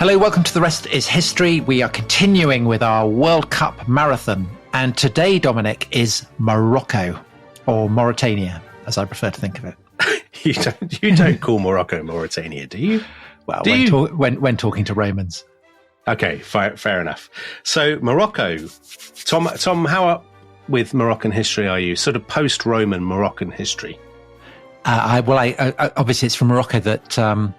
Hello, welcome to The Rest is History. We are continuing with our World Cup marathon. And today, Dominic, is Morocco, or Mauritania, as I prefer to think of it. You don't call Morocco Mauritania, do you? Well, when talking to Romans. Okay, fair enough. So Morocco, Tom, how up with Moroccan history are you? Sort of post-Roman Moroccan history. Obviously it's from Morocco that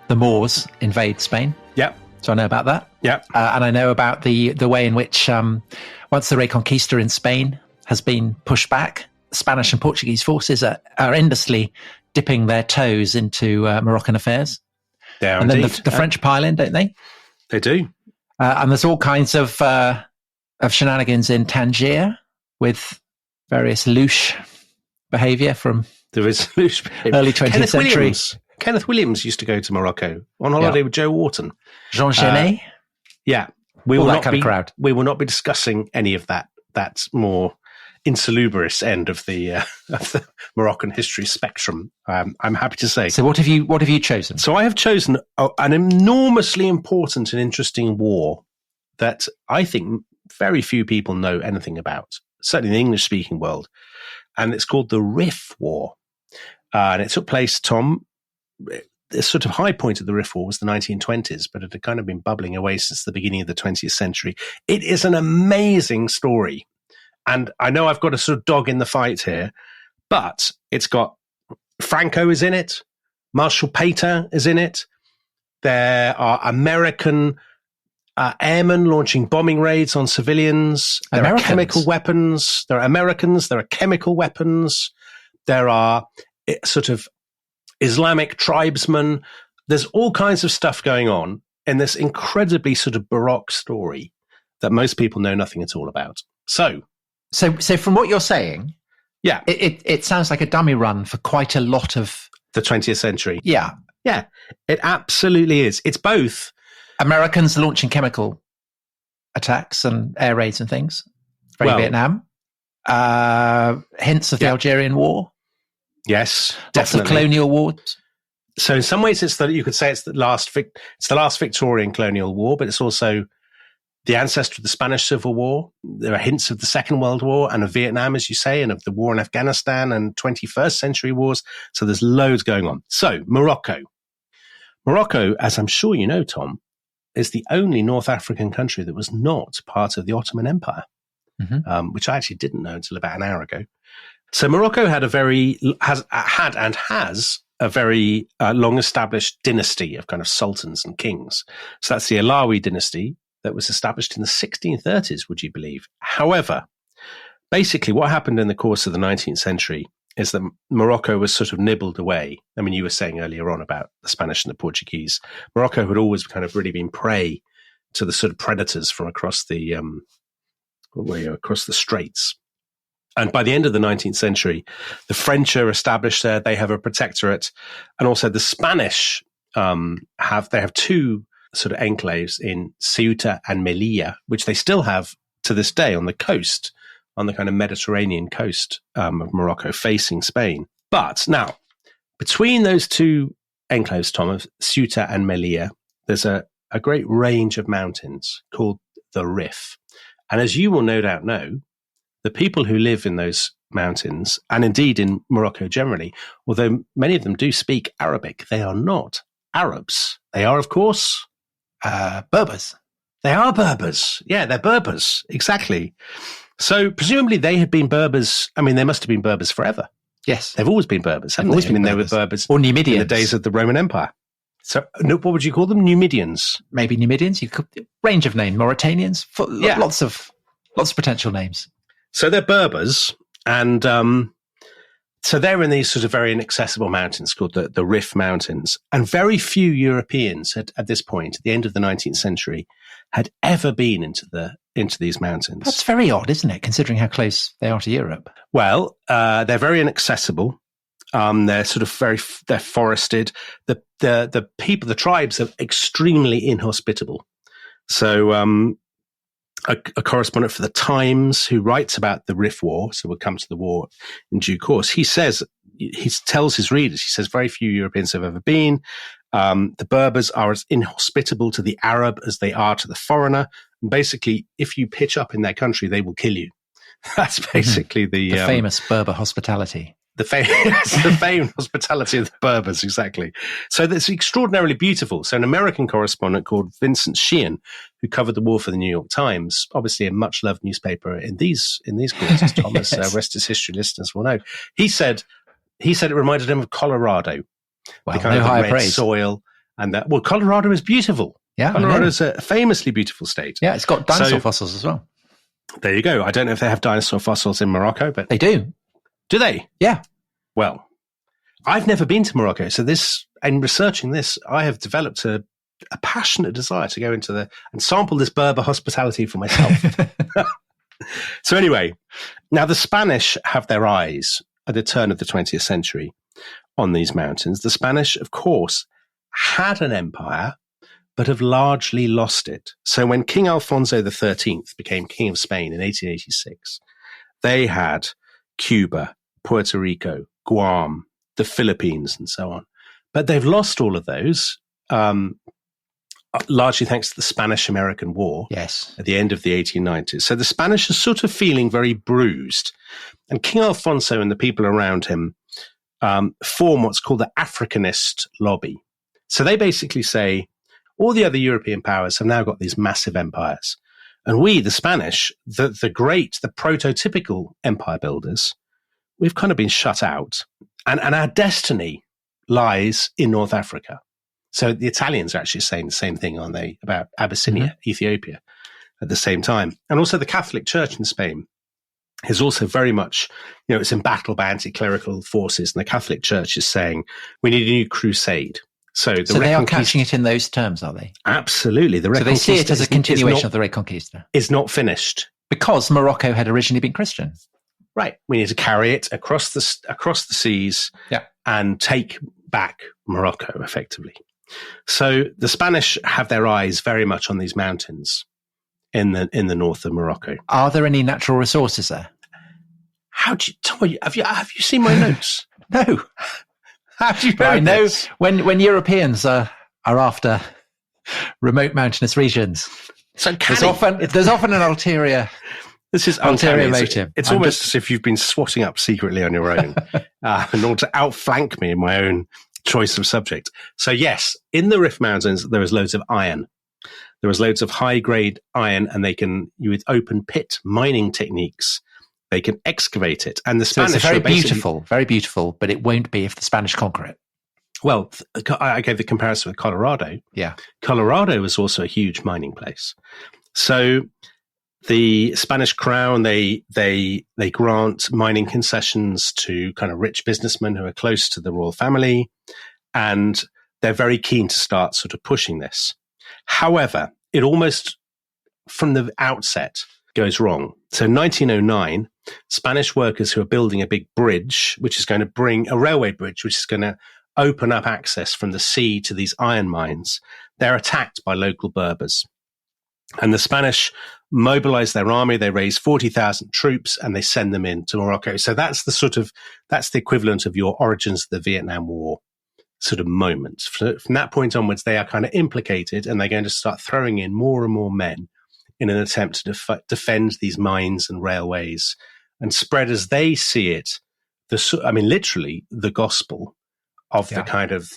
the Moors invade Spain. Yep. So I know about that. Yep. And I know about the way in which once the Reconquista in Spain has been pushed back, Spanish and Portuguese forces are endlessly dipping their toes into Moroccan affairs. They are and indeed. then the French pile in, don't they? They do. And there's all kinds of shenanigans in Tangier with various louche behaviour from there is louche behaviour. Early 20th century. Kenneth Williams used to go to Morocco on holiday with Joe Wharton. Jean Genet. Yeah. We will not be discussing any of that. That's more insalubrious end of the Moroccan history spectrum. I'm happy to say. So what have you chosen? So I have chosen an enormously important and interesting war that I think very few people know anything about, certainly in the English-speaking world, and it's called the Rif War. And it took place, Tom, the sort of high point of the Rif War was the 1920s, but it had kind of been bubbling away since the beginning of the 20th century. It is an amazing story. And I know I've got a sort of dog in the fight here, but it's got Franco is in it. Marshal Petain is in it. There are American airmen launching bombing raids on civilians. There are chemical weapons. There are Americans. There are chemical weapons. There are sort of Islamic tribesmen. There's all kinds of stuff going on in this incredibly sort of Baroque story that most people know nothing at all about. So from what you're saying, yeah, it sounds like a dummy run for quite a lot of the 20th century. Yeah, it absolutely is. It's both Americans launching chemical attacks and air raids and things. Vietnam. Hints of the Algerian War. Yes, lots of colonial wars. So in some ways, you could say it's the last Victorian colonial war, but it's also the ancestor of the Spanish Civil War. There are hints of the Second World War and of Vietnam, as you say, and of the war in Afghanistan and 21st century wars. So there's loads going on. So Morocco, as I'm sure you know, Tom, is the only North African country that was not part of the Ottoman Empire, which I actually didn't know until about an hour ago. So Morocco has a very long-established dynasty of kind of sultans and kings. So that's the Alawi dynasty that was established in the 1630s, would you believe? However, basically what happened in the course of the 19th century is that Morocco was sort of nibbled away. I mean, you were saying earlier on about the Spanish and the Portuguese. Morocco had always kind of really been prey to the sort of predators from across the straits. And by the end of the 19th century, the French are established there. They have a protectorate. And also the Spanish have two sort of enclaves in Ceuta and Melilla, which they still have to this day on the coast, on the kind of Mediterranean coast of Morocco, facing Spain. But now, between those two enclaves, Tom, of Ceuta and Melilla, there's a great range of mountains called the Rif. And as you will no doubt know, the people who live in those mountains, and indeed in Morocco generally, although many of them do speak Arabic, they are not Arabs. They are, of course, Berbers. They are Berbers. Yeah, they're Berbers. Exactly. So presumably they had been Berbers. I mean, they must have been Berbers forever. Yes. They've always been Berbers, haven't they? I mean, they were Berbers. Or Numidians. In the days of the Roman Empire. So what would you call them? Numidians? Maybe Numidians. You could range of names. Mauritanians. Lots of potential names. So they're Berbers, and so they're in these sort of very inaccessible mountains called the Rif Mountains. And very few Europeans at this point, at the end of the 19th century, had ever been into these mountains. That's very odd, isn't it, considering how close they are to Europe? Well, they're very inaccessible. They're sort of they're forested. The people, the tribes are extremely inhospitable. So a correspondent for the Times who writes about the Rif War, so we'll come to the war in due course, he tells his readers, he says very few Europeans have ever been, The Berbers are as inhospitable to the Arab as they are to the foreigner. And basically, if you pitch up in their country, they will kill you. That's basically the famous Berber hospitality. The famed hospitality of the Berbers, exactly. So that's extraordinarily beautiful. So an American correspondent called Vincent Sheehan, who covered the war for the New York Times, obviously a much-loved newspaper in these quarters, as Thomas, yes. rest is history listeners will know. He said it reminded him of Colorado. Well, the kind no of higher red praise. soil. And that, well, Colorado is beautiful. Yeah, Colorado's a famously beautiful state. Yeah, it's got dinosaur fossils as well. There you go. I don't know if they have dinosaur fossils in Morocco, but they do. Do they? Yeah. Well, I've never been to Morocco, so in researching this, I have developed a passionate desire to go into and sample this Berber hospitality for myself. So anyway, now the Spanish have their eyes at the turn of the 20th century on these mountains. The Spanish, of course, had an empire, but have largely lost it. So when King Alfonso XIII became King of Spain in 1886, they had Cuba, Puerto Rico, Guam, the Philippines, and so on. But they've lost all of those, largely thanks to the Spanish-American War at the end of the 1890s. So the Spanish are sort of feeling very bruised. And King Alfonso and the people around him form what's called the Africanist lobby. So they basically say, all the other European powers have now got these massive empires. And we, the Spanish, the prototypical empire builders, we've kind of been shut out. And our destiny lies in North Africa. So the Italians are actually saying the same thing, aren't they, about Abyssinia, Ethiopia, at the same time. And also the Catholic Church in Spain is also very much, it's in battle by anti-clerical forces. And the Catholic Church is saying, we need a new crusade. So they are catching it in those terms, are they? Absolutely. So they see it as a continuation of the Reconquista. It's not finished. Because Morocco had originally been Christian. Right. We need to carry it across the seas and take back Morocco, effectively. So the Spanish have their eyes very much on these mountains in the north of Morocco. Are there any natural resources there? Have you seen my notes? No. How do you know? I know when Europeans are after remote mountainous regions. So there's often an ulterior. This is ulterior motive. It's almost as if you've been swatting up secretly on your own in order to outflank me in my own choice of subject. So yes, in the Rif Mountains there is loads of iron. There is loads of high grade iron, and with open pit mining techniques, they can excavate it. And the Spanish it's very beautiful, but it won't be if the Spanish conquer it. Well, I gave the comparison with Colorado. Yeah. Colorado is also a huge mining place. So the Spanish crown, they grant mining concessions to kind of rich businessmen who are close to the royal family, and they're very keen to start sort of pushing this. However, it almost from the outset goes wrong. So 1909, Spanish workers who are building a big bridge, which is going to bring a railway bridge, which is going to open up access from the sea to these iron mines, they're attacked by local Berbers. And the Spanish mobilize their army. They raise 40,000 troops and they send them into Morocco. So that's the equivalent of your origins of the Vietnam War sort of moment. From that point onwards, they are kind of implicated, and they're going to start throwing in more and more men in an attempt to defend these mines and railways and spread, as they see it, literally the gospel of the kind of,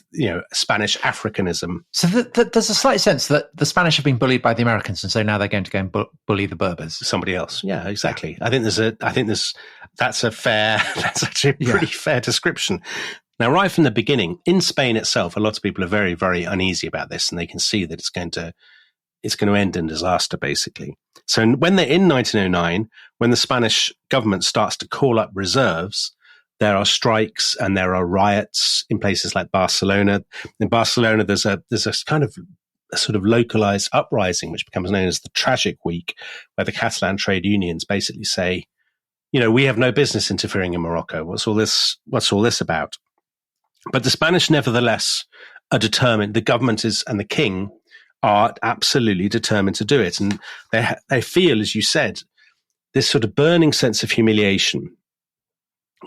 Spanish Africanism. So there's a slight sense that the Spanish have been bullied by the Americans, and so now they're going to go and bully the Berbers. Somebody else. Yeah, exactly. I think that's actually a pretty fair description. Now, right from the beginning, in Spain itself, a lot of people are very, very uneasy about this, and they can see that it's going to end in disaster, basically. So when they're in 1909, when the Spanish government starts to call up reserves, there are strikes and there are riots in places like Barcelona. In Barcelona, there's a kind of a sort of localized uprising, which becomes known as the Tragic Week, where the Catalan trade unions basically say, we have no business interfering in Morocco. What's all this about? But the Spanish, nevertheless, are determined. The government and the king are absolutely determined to do it. And they feel, as you said, this sort of burning sense of humiliation,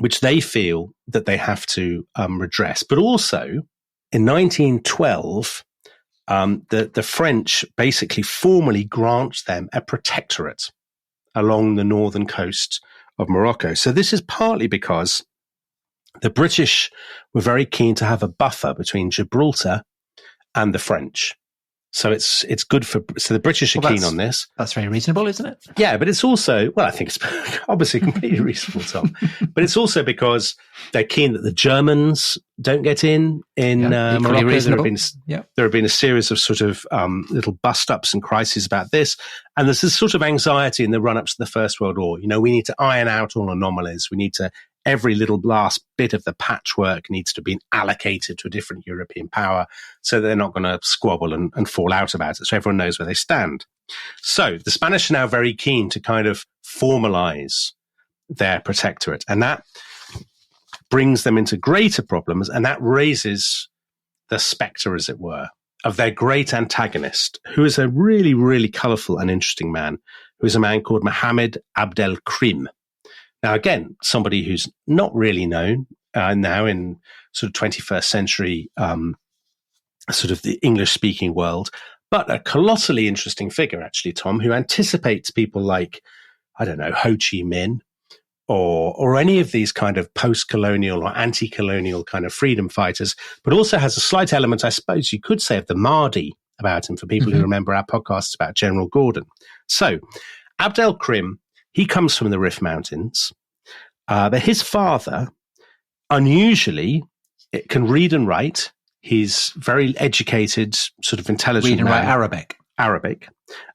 which they feel that they have to redress. But also, in 1912, the French basically formally grant them a protectorate along the northern coast of Morocco. So this is partly because the British were very keen to have a buffer between Gibraltar and the French. So it's good so the British are keen on this. That's very reasonable, isn't it? Yeah, but it's also, I think it's obviously completely reasonable, Tom. But it's also because they're keen that the Germans don't get in Morocco. There have been a series of sort of little bust-ups and crises about this. And there's this sort of anxiety in the run-ups to the First World War. We need to iron out all anomalies. We need to every little last bit of the patchwork needs to be allocated to a different European power so they're not going to squabble and fall out about it. So everyone knows where they stand. So the Spanish are now very keen to kind of formalize their protectorate. And that brings them into greater problems. And that raises the spectre, as it were, of their great antagonist, who is a really, really colorful and interesting man, who is a man called Mohammed Abdelkrim. Now, again, somebody who's not really known now in sort of 21st century, sort of the English-speaking world, but a colossally interesting figure, actually, Tom, who anticipates people like, I don't know, Ho Chi Minh or any of these kind of post-colonial or anti-colonial kind of freedom fighters, but also has a slight element, I suppose you could say, of the Mahdi about him for people who remember our podcasts about General Gordon. So, Abdelkrim, he comes from the Rif Mountains, but his father, unusually, can read and write. He's very educated, sort of intelligent. Read and write Arabic,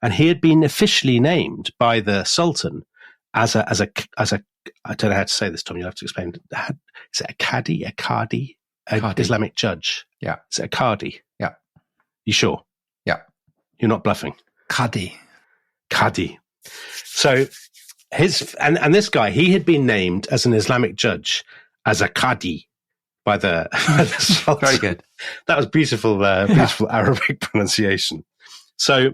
and he had been officially named by the Sultan as a I don't know how to say this, Tom. You'll have to explain. Is it a qadi, Islamic judge? Yeah. Is it a qadi? Yeah. You sure? Yeah. You're not bluffing. Qadi. So this guy, he had been named as an Islamic judge, as a qadi by the Sultan. Very good. That was beautiful Arabic pronunciation. So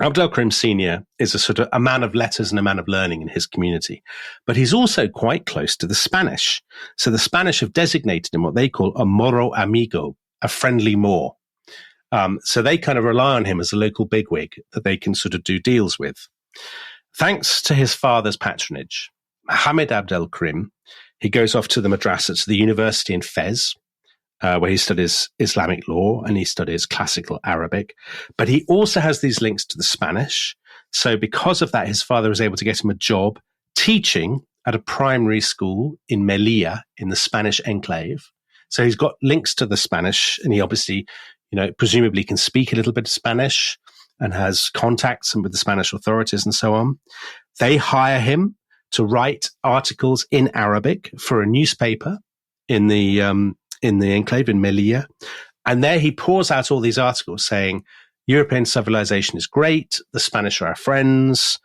Abdelkrim Sr. is a sort of a man of letters and a man of learning in his community, but he's also quite close to the Spanish. So the Spanish have designated him what they call a Moro amigo, a friendly Moor. So they kind of rely on him as a local bigwig that they can sort of do deals with. Thanks to his father's patronage, Mohammed Abdelkrim, he goes off to the madrasa, to the university in Fez, where he studies Islamic law and he studies classical Arabic. But he also has these links to the Spanish. So because of that, his father was able to get him a job teaching at a primary school in Melilla, in the Spanish enclave. So he's got links to the Spanish, and he obviously, presumably can speak a little bit of Spanish and has contacts with the Spanish authorities and so on. They hire him to write articles in Arabic for a newspaper in the enclave in Melilla. And there he pours out all these articles saying, European civilization is great. The Spanish are our friends.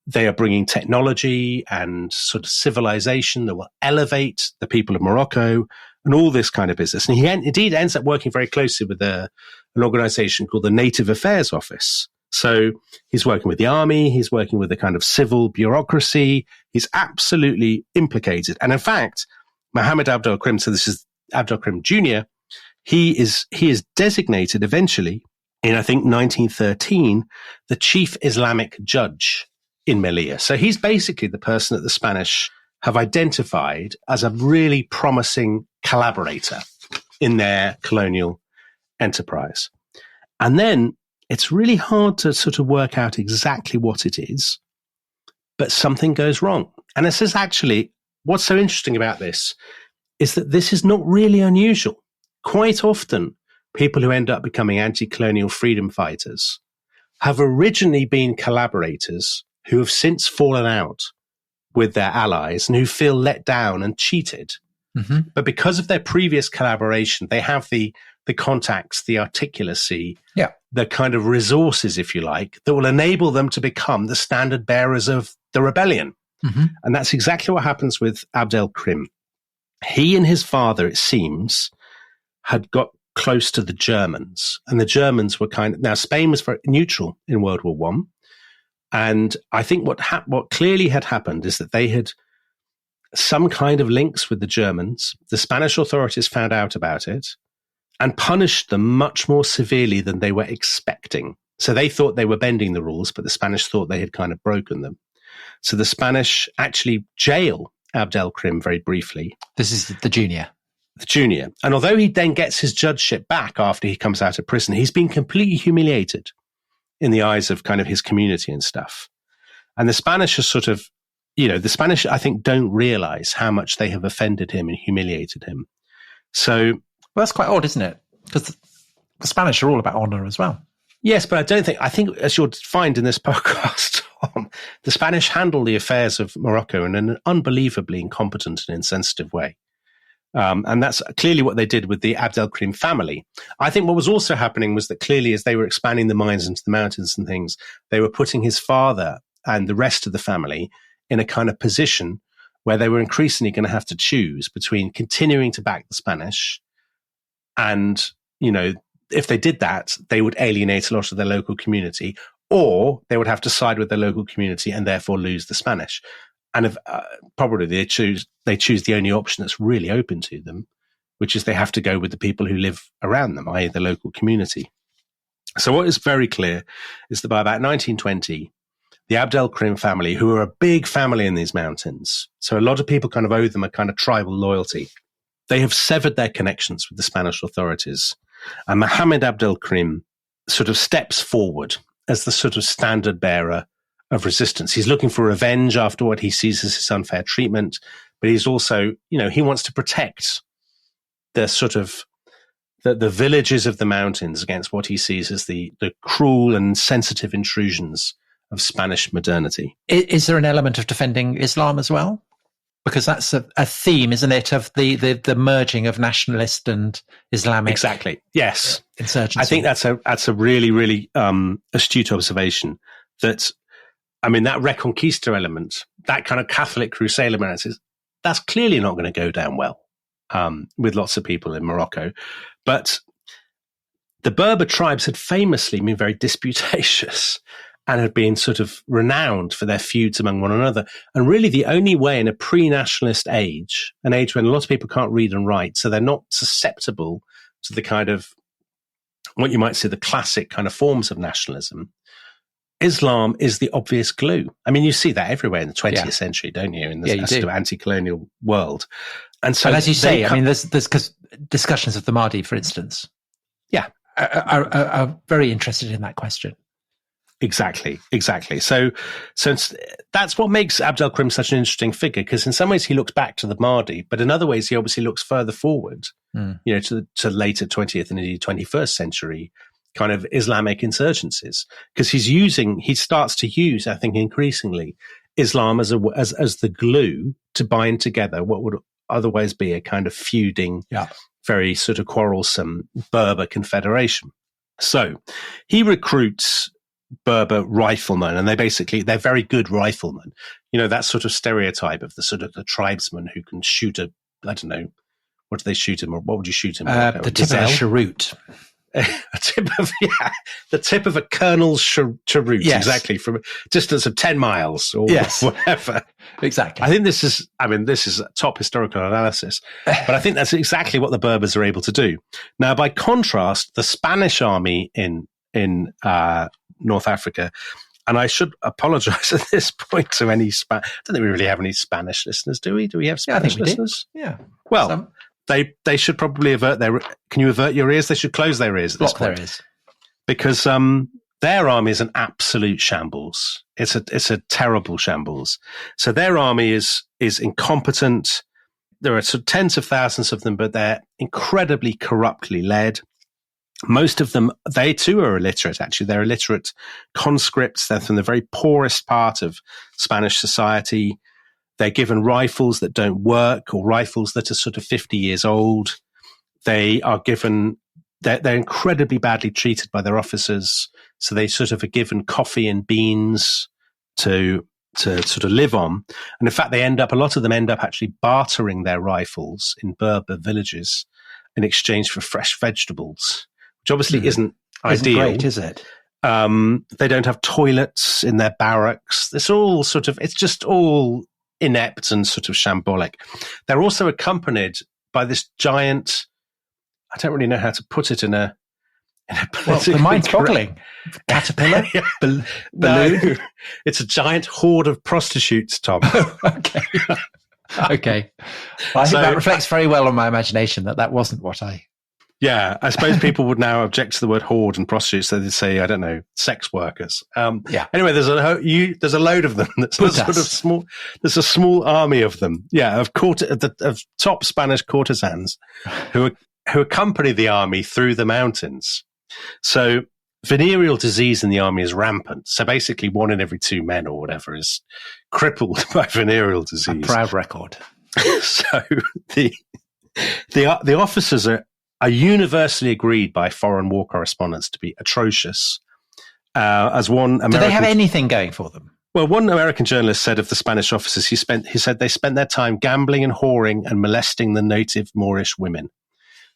They are bringing technology and sort of civilization that will elevate the people of Morocco and all this kind of business. And he indeed ends up working very closely with an organization called the Native Affairs Office. So he's working with the army, he's working with the kind of civil bureaucracy. He's absolutely implicated. And in fact, Mohammed Abdelkrim, so this is Abdelkrim Jr., he is designated eventually in, I think, 1913, the chief Islamic judge in Melilla. So he's basically the person that the Spanish have identified as a really promising collaborator in their colonial enterprise. And then it's really hard to sort of work out exactly what it is, but something goes wrong. And this is actually, what's so interesting about this is that this is not really unusual. Quite often, people who end up becoming anti-colonial freedom fighters have originally been collaborators who have since fallen out with their allies and who feel let down and cheated. Mm-hmm. But because of their previous collaboration, they have the contacts, the articulacy, the kind of resources, if you like, that will enable them to become the standard bearers of the rebellion. Mm-hmm. And that's exactly what happens with Abdelkrim. He and his father, it seems, had got close to the Germans. And the Germans were now Spain was very neutral in World War I. And I think what clearly had happened is that they had some kind of links with the Germans. The Spanish authorities found out about it. and punished them much more severely than they were expecting. So they thought they were bending the rules, but the Spanish thought they had kind of broken them. So the Spanish actually jail Abd el-Krim very briefly. This is the junior. The junior. And although he then gets his judgeship back after he comes out of prison, he's been completely humiliated in the eyes of kind of his community and stuff. And the Spanish are sort of, the Spanish, I think, don't realize how much they have offended him and humiliated him. So, well, that's quite odd, isn't it? Because the Spanish are all about honor as well. Yes, but I think as you'll find in this podcast, Tom, the Spanish handle the affairs of Morocco in an unbelievably incompetent and insensitive way. And that's clearly what they did with the Abd el-Krim family. I think what was also happening was that clearly as they were expanding the mines into the mountains and things, they were putting his father and the rest of the family in a kind of position where they were increasingly going to have to choose between continuing to back the Spanish and, if they did that, they would alienate a lot of their local community, or they would have to side with their local community and therefore lose the Spanish. And probably they choose the only option that's really open to them, which is they have to go with the people who live around them, i.e. the local community. So what is very clear is that by about 1920, the Abd el-Krim family, who are a big family in these mountains, so a lot of people kind of owe them a kind of tribal loyalty, they have severed their connections with the Spanish authorities. And Mohammed Abd el-Krim sort of steps forward as the sort of standard bearer of resistance. He's looking for revenge after what he sees as his unfair treatment, but he's also, he wants to protect the sort of the villages of the mountains against what he sees as the cruel and sensitive intrusions of Spanish modernity. Is there an element of defending Islam as well? Because that's a theme, isn't it, of the merging of nationalist and Islamic. Exactly. Yes. Insurgency. I think that's a really, really astute observation. That Reconquista element, that kind of Catholic Crusade element, that's clearly not going to go down well with lots of people in Morocco. But the Berber tribes had famously been very disputatious and had been sort of renowned for their feuds among one another. And really the only way in a pre-nationalist age, an age when a lot of people can't read and write, so they're not susceptible to the kind of, what you might say, the classic kind of forms of nationalism, Islam is the obvious glue. I mean, you see that everywhere in the 20th century, don't you, in the sort of anti-colonial world. And so, as you say, there's discussions of the Mahdi, for instance, are very interested in that question. Exactly. So that's what makes Abd el-Krim such an interesting figure, because in some ways he looks back to the Mahdi, but in other ways he obviously looks further forward, to later 20th and indeed 21st century kind of Islamic insurgencies, because he starts to use, I think, increasingly Islam as the glue to bind together what would otherwise be a kind of feuding, very sort of quarrelsome Berber confederation. So he recruits Berber riflemen, and they're very good riflemen. That sort of stereotype of the sort of the tribesman who can shoot I don't know, what do they shoot him, or what would you shoot him? The tip of a cheroot. The tip of a colonel's cheroot, exactly, from a distance of 10 miles or whatever. Exactly. I think this is a top historical analysis, but I think that's exactly what the Berbers are able to do. Now, by contrast, the Spanish army in North Africa, and I should apologize at this point to any I don't think we really have any Spanish listeners, do we? Do we have Spanish listeners? Yeah. Well, they should probably avert their. Can you avert your ears? They should close their ears. Block their ears, because their army is an absolute shambles. It's a terrible shambles. So their army is incompetent. There are sort of tens of thousands of them, but they're incredibly corruptly led. Most of them, they too are illiterate, actually. They're illiterate conscripts. They're from the very poorest part of Spanish society. They're given rifles that don't work, or rifles that are sort of 50 years old. They're incredibly badly treated by their officers. So they sort of are given coffee and beans to sort of live on. And in fact, a lot of them end up actually bartering their rifles in Berber villages in exchange for fresh vegetables, which obviously isn't ideal. Great, is it? They don't have toilets in their barracks. It's just all inept and sort of shambolic. They're also accompanied by this giant I don't really know how to put it in a well, the mind's boggling. Caterpillar? Balloon? No, it's a giant horde of prostitutes, Tom. Okay. Okay. Well, I think that reflects very well on my imagination that wasn't what I... Yeah, I suppose people would now object to the word horde and prostitutes, so they'd say, I don't know, sex workers. Yeah. Anyway, there's a load of them. There's a small army of them. Yeah, of top Spanish courtesans who accompany the army through the mountains. So venereal disease in the army is rampant. So basically 1 in every 2 men or whatever is crippled by venereal disease. A proud record. So the officers are universally agreed by foreign war correspondents to be atrocious. As one American, do they have anything going for them? Well, one American journalist said of the Spanish officers, he said they spent their time gambling and whoring and molesting the native Moorish women.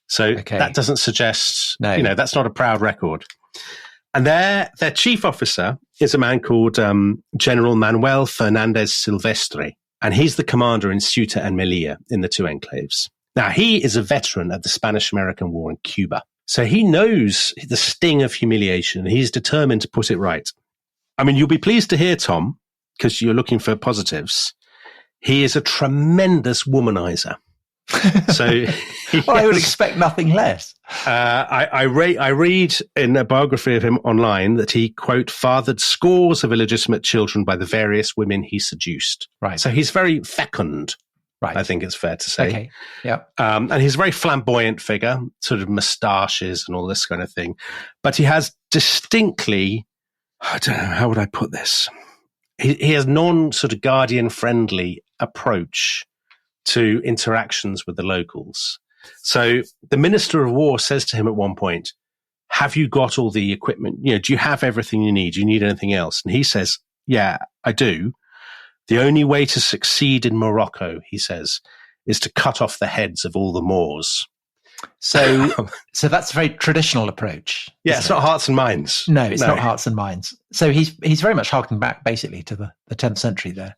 So that doesn't suggest, that's not a proud record. And their chief officer is a man called General Manuel Fernandez Silvestre, and he's the commander in Ceuta and Melilla in the 2 enclaves. Now, he is a veteran of the Spanish-American War in Cuba. So he knows the sting of humiliation, and he's determined to put it right. I mean, you'll be pleased to hear, Tom, because you're looking for positives, he is a tremendous womanizer. So, well, I would expect nothing less. I read in a biography of him online that he, quote, fathered scores of illegitimate children by the various women he seduced. Right. So he's very fecund. Right. I think it's fair to say. Okay. Yeah. And he's a very flamboyant figure, sort of moustaches and all this kind of thing. But he has distinctly, I don't know, how would I put this? He has non-sort of guardian-friendly approach to interactions with the locals. So the Minister of War says to him at one point, have you got all the equipment? Do you have everything you need? Do you need anything else? And he says, yeah, I do. The only way to succeed in Morocco, he says, is to cut off the heads of all the Moors. So that's a very traditional approach. Yeah, it's not hearts and minds. No, it's not hearts and minds. So he's very much harking back basically to the 10th century there.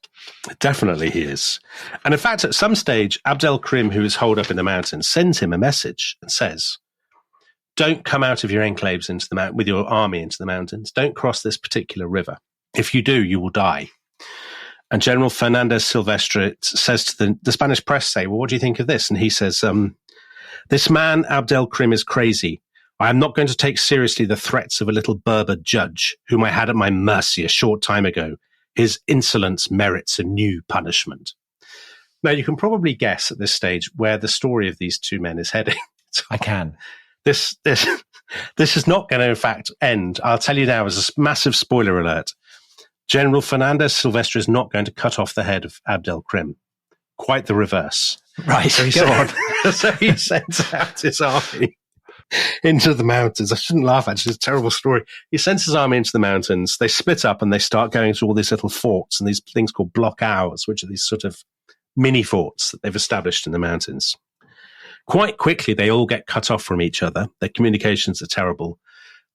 Definitely he is. And in fact, at some stage, Abdelkrim, who is holed up in the mountains, sends him a message and says, don't come out of your enclaves with your army into the mountains. Don't cross this particular river. If you do, you will die. And General Fernandez Silvestre says to the Spanish press, well, what do you think of this? And he says, this man, Abdelkrim, is crazy. I am not going to take seriously the threats of a little Berber judge whom I had at my mercy a short time ago. His insolence merits a new punishment. Now, you can probably guess at this stage where the story of these 2 men is heading. I can. This is not going to, in fact, end. I'll tell you now as a massive spoiler alert. General Fernandez Silvestre is not going to cut off the head of Abdelkrim. Quite the reverse. Right, so he sends out his army into the mountains. I shouldn't laugh, actually. It's a terrible story. He sends his army into the mountains. They split up and they start going to all these little forts and these things called blockhouse, which are these sort of mini forts that they've established in the mountains. Quite quickly, they all get cut off from each other. Their communications are terrible.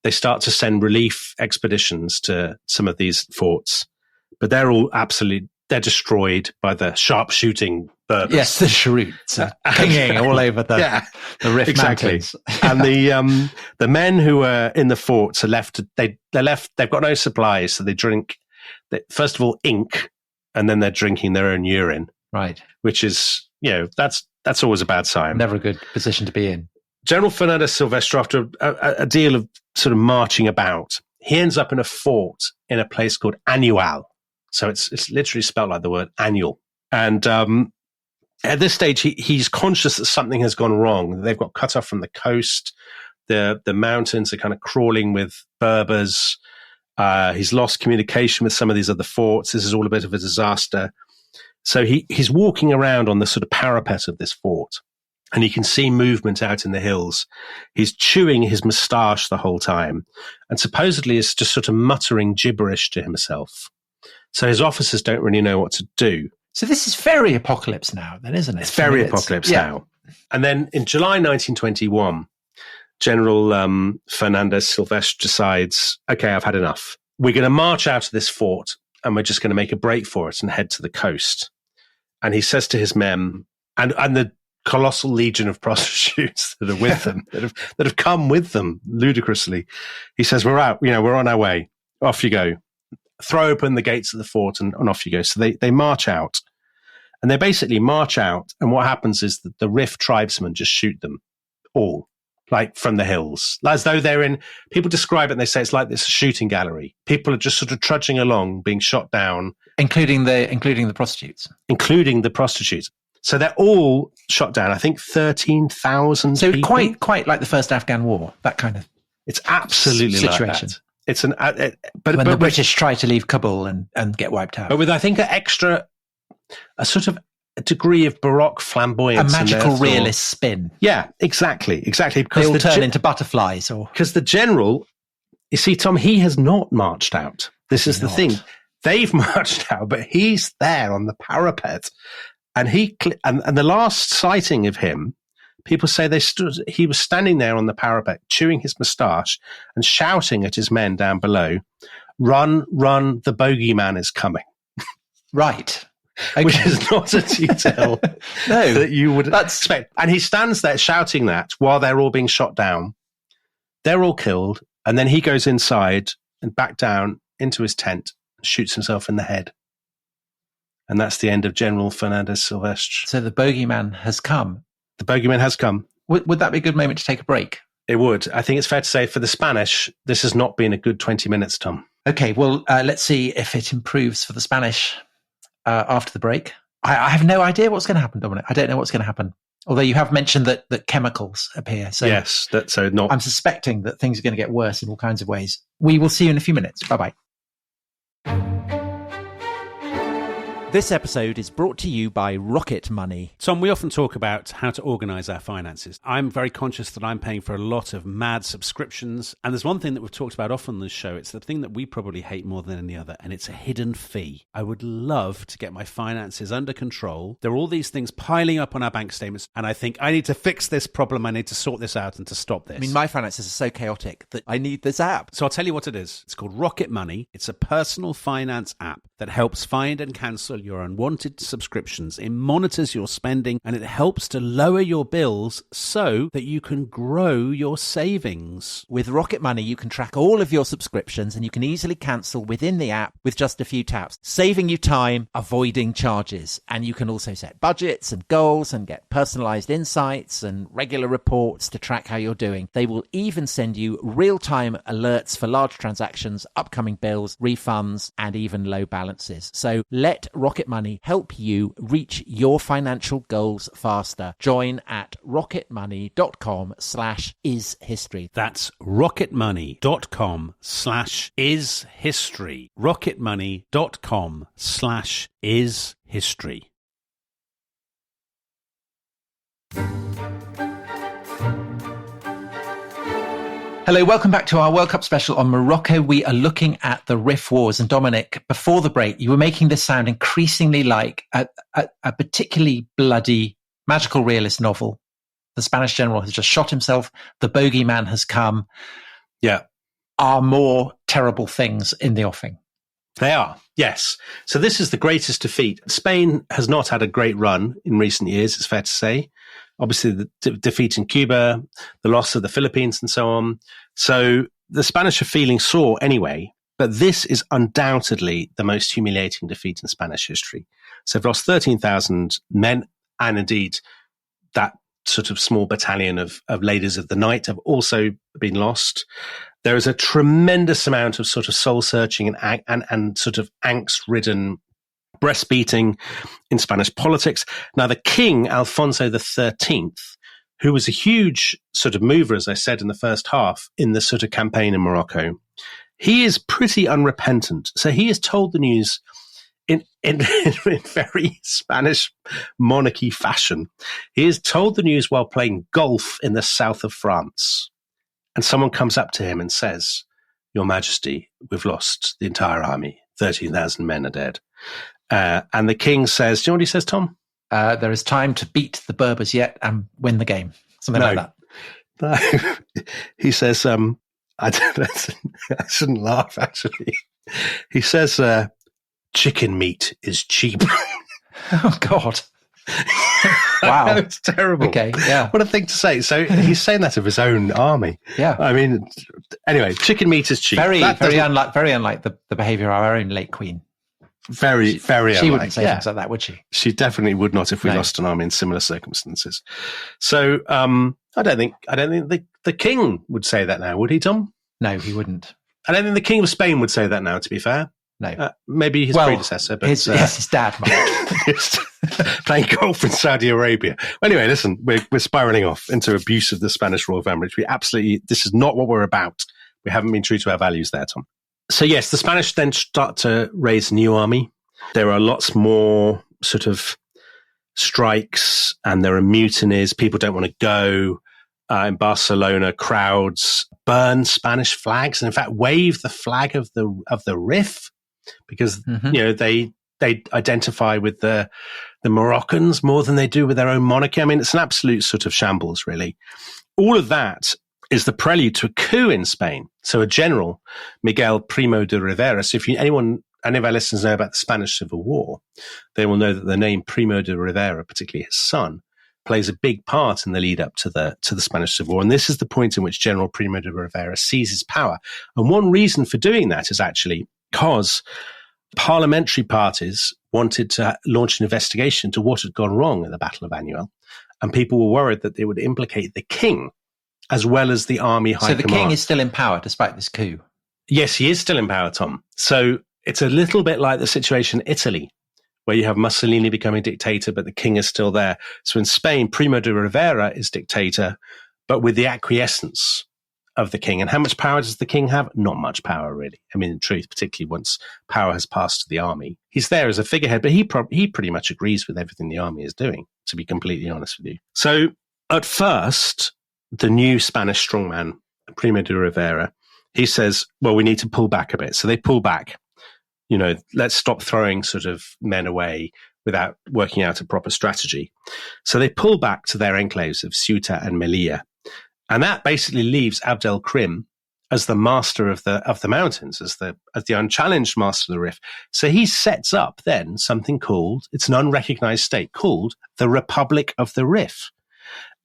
They start to send relief expeditions to some of these forts, but they're destroyed by the sharpshooting Berbers. Yes, the cheroots pinging all over the Rif Mountains. And the men who are in the forts are left. They've got no supplies, so they drink. First of all, ink, and then they're drinking their own urine. Right, which is that's always a bad sign. Never a good position to be in. General Fernandez Silvestre, after a deal of sort of marching about, he ends up in a fort in a place called Annual. So it's literally spelled like the word annual. And at this stage, he's conscious that something has gone wrong. They've got cut off from the coast. The mountains are kind of crawling with Berbers. He's lost communication with some of these other forts. This is all a bit of a disaster. So he's walking around on the sort of parapet of this fort. And you can see movement out in the hills. He's chewing his moustache the whole time. And supposedly is just sort of muttering gibberish to himself. So his officers don't really know what to do. So this is very apocalypse now, then, isn't it? It's very apocalypse now. And then in July 1921, General Fernandez Silvestre decides, okay, I've had enough. We're going to march out of this fort and we're just going to make a break for it and head to the coast. And he says to his men, and the colossal legion of prostitutes that are with them, that have come with them ludicrously. He says, we're out, we're on our way. Off you go. Throw open the gates of the fort and off you go. So they march out, and they basically march out. And what happens is that the Rif tribesmen just shoot them all, like from the hills, as though they're in, people describe it and they say it's like this shooting gallery. People are just sort of trudging along, being shot down. Including the prostitutes. Including the prostitutes. So they're all shot down. I think 13,000 So people. quite like the first Afghan war, that kind of it's absolutely situation. Like that. It's an but the British try to leave Kabul and get wiped out. But with, I think, a sort of a degree of Baroque flamboyance. A magical realist spin. Yeah, exactly. Because they all turn into butterflies. Because the general, you see, Tom, he has not marched out. This is the thing. They've marched out, but he's there on the parapet. And and the last sighting of him, people say he was standing there on the parapet, chewing his moustache and shouting at his men down below, "Run, run, the bogeyman is coming." Right. Okay. Which is not a detail that you would expect. And he stands there shouting that while they're all being shot down. They're all killed. And then he goes inside and back down into his tent and shoots himself in the head. And that's the end of General Fernandez Silvestre. So the bogeyman has come. The bogeyman has come. Would that be a good moment to take a break? It would. I think it's fair to say for the Spanish, this has not been a good 20 minutes, Tom. Okay, well, let's see if it improves for the Spanish after the break. I have no idea what's going to happen, Dominic. I don't know what's going to happen. Although you have mentioned that chemicals appear. So yes, I'm suspecting that things are going to get worse in all kinds of ways. We will see you in a few minutes. Bye-bye. This episode is brought to you by Rocket Money. Tom, we often talk about how to organise our finances. I'm very conscious that I'm paying for a lot of mad subscriptions. And there's one thing that we've talked about often on this show. It's the thing that we probably hate more than any other, and it's a hidden fee. I would love to get my finances under control. There are all these things piling up on our bank statements, and I think I need to fix this problem. I need to sort this out and to stop this. I mean, my finances are so chaotic that I need this app. So I'll tell you what it is. It's called Rocket Money. It's a personal finance app that helps find and cancel your unwanted subscriptions. It monitors your spending and it helps to lower your bills so that you can grow your savings. With Rocket Money, you can track all of your subscriptions and you can easily cancel within the app with just a few taps, saving you time, avoiding charges. And you can also set budgets and goals and get personalized insights and regular reports to track how you're doing. They will even send you real-time alerts for large transactions, upcoming bills, refunds, and even low balances. So let Rocket Money help you reach your financial goals faster. Join at rocketmoney.com/ishistory. That's rocketmoney.com/ishistory. rocketmoney.com/ishistory. Hello, welcome back to our World Cup special on Morocco. We are looking at the Rif Wars. And Dominic, before the break, you were making this sound increasingly like a particularly bloody magical realist novel. The Spanish general has just shot himself. The bogeyman has come. Yeah. Are more terrible things in the offing? They are, yes. So this is the greatest defeat. Spain has not had a great run in recent years, it's fair to say. Obviously, the defeat in Cuba, the loss of the Philippines and so on. So the Spanish are feeling sore anyway, but this is undoubtedly the most humiliating defeat in Spanish history. So they've lost 13,000 men, and indeed that sort of small battalion of ladies of the night have also been lost. There is a tremendous amount of sort of soul-searching and sort of angst-ridden breastbeating in Spanish politics. Now, the king, Alfonso XIII, who was a huge sort of mover, as I said, in the first half in the sort of campaign in Morocco, he is pretty unrepentant. So he has told the news in very Spanish monarchy fashion. He has told the news while playing golf in the south of France. And someone comes up to him and says, "Your Majesty, we've lost the entire army. 13,000 men are dead." And the king says, do you know what he says, Tom? There is time to beat the Berbers yet and win the game. Something like that. No. He says, I shouldn't laugh, actually. He says, chicken meat is cheap. Oh, God. Wow. It's terrible. Okay, yeah. What a thing to say. So he's saying that of his own army. Yeah. I mean, anyway, chicken meat is cheap. Very unlike the behaviour of our own late queen. Very unlike. She wouldn't say things like that, would she? She definitely would not if we lost an army in similar circumstances. So I don't think the king would say that now, would he, Tom? No, he wouldn't. I don't think the king of Spain would say that now, to be fair. No. Maybe his predecessor. But, his dad might. Playing golf in Saudi Arabia. Anyway, listen, we're spiraling off into abuse of the Spanish royal family, which this is not what we're about. We haven't been true to our values there, Tom. So yes, the Spanish then start to raise a new army. There are lots more sort of strikes and there are mutinies. People don't want to go. In Barcelona, crowds burn Spanish flags and in fact wave the flag of the Rif because they identify with the Moroccans more than they do with their own monarchy. I mean, it's an absolute sort of shambles, really. All of that is the prelude to a coup in Spain. So a general, Miguel Primo de Rivera. So if any of our listeners know about the Spanish Civil War, they will know that the name Primo de Rivera, particularly his son, plays a big part in the lead up to the Spanish Civil War. And this is the point in which General Primo de Rivera seizes power. And one reason for doing that is actually because parliamentary parties wanted to launch an investigation into what had gone wrong in the Battle of Annual. And people were worried that they would implicate the king as well as the army high command. So the king is still in power despite this coup? Yes, he is still in power, Tom. So it's a little bit like the situation in Italy, where you have Mussolini becoming dictator, but the king is still there. So in Spain, Primo de Rivera is dictator, but with the acquiescence of the king. And how much power does the king have? Not much power, really. I mean, in truth, particularly once power has passed to the army. He's there as a figurehead, but he pretty much agrees with everything the army is doing, to be completely honest with you. So at first, the new Spanish strongman, Primo de Rivera, he says, well, we need to pull back a bit. So they pull back. Let's stop throwing sort of men away without working out a proper strategy. So they pull back to their enclaves of Ceuta and Melilla. And that basically leaves Abd el-Krim as the master of the mountains, as the unchallenged master of the Rif. So he sets up then something called, it's an unrecognized state called the Republic of the Rif.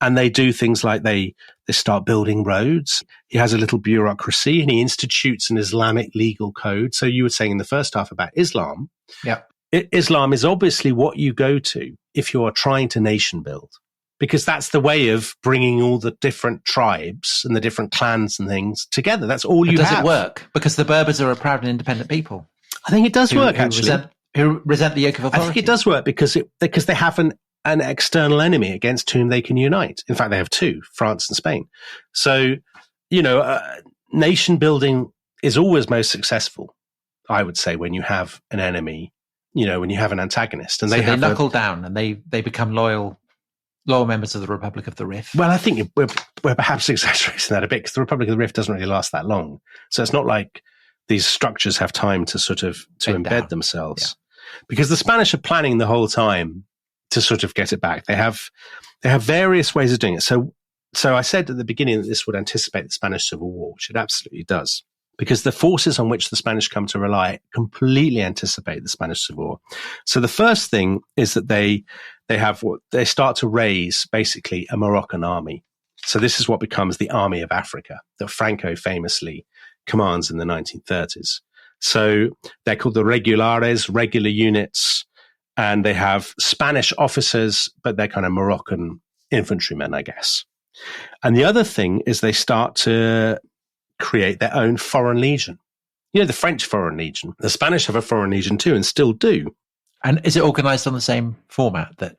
And they do things like they start building roads. He has a little bureaucracy and he institutes an Islamic legal code. So you were saying in the first half about Islam. Yeah. Islam is obviously what you go to if you are trying to nation build, because that's the way of bringing all the different tribes and the different clans and things together. That's all you have. Does it work? Because the Berbers are a proud and independent people. I think it does work, actually. Who resent the yoke of authority. I think it does work because they have an external enemy against whom they can unite. In fact, they have two, France and Spain. So, nation building is always most successful, I would say, when you have an enemy, when you have an antagonist. And they knuckle down and they become loyal members of the Republic of the Rif. Well, I think we're perhaps exaggerating that a bit because the Republic of the Rif doesn't really last that long. So it's not like these structures have time to sort of embed themselves. Yeah. Because the Spanish are planning the whole time to sort of get it back. They have various ways of doing it. So I said at the beginning that this would anticipate the Spanish Civil War, which it absolutely does, because the forces on which the Spanish come to rely completely anticipate the Spanish Civil War. So the first thing is that they start to raise basically a Moroccan army. So this is what becomes the Army of Africa that Franco famously commands in the 1930s. So they're called the Regulares, regular units. And they have Spanish officers, but they're kind of Moroccan infantrymen, I guess. And the other thing is they start to create their own foreign legion. The French foreign legion. The Spanish have a foreign legion too and still do. And is it organized on the same format that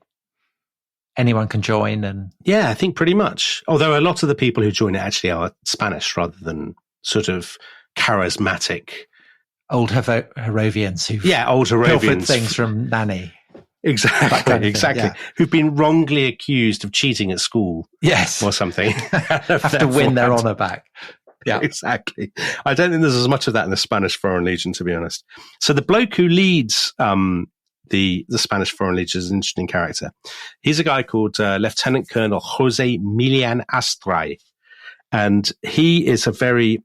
anyone can join? And yeah, I think pretty much. Although a lot of the people who join it actually are Spanish rather than sort of charismatic old Harrovians who've pilfered things from Nanny. Exactly. Yeah. Who've been wrongly accused of cheating at school. Yes. Or something. Have to win their honour back. Yeah. Exactly. I don't think there's as much of that in the Spanish Foreign Legion, to be honest. So the bloke who leads the Spanish Foreign Legion is an interesting character. He's a guy called Lieutenant Colonel Jose Milian Astray. And he is a very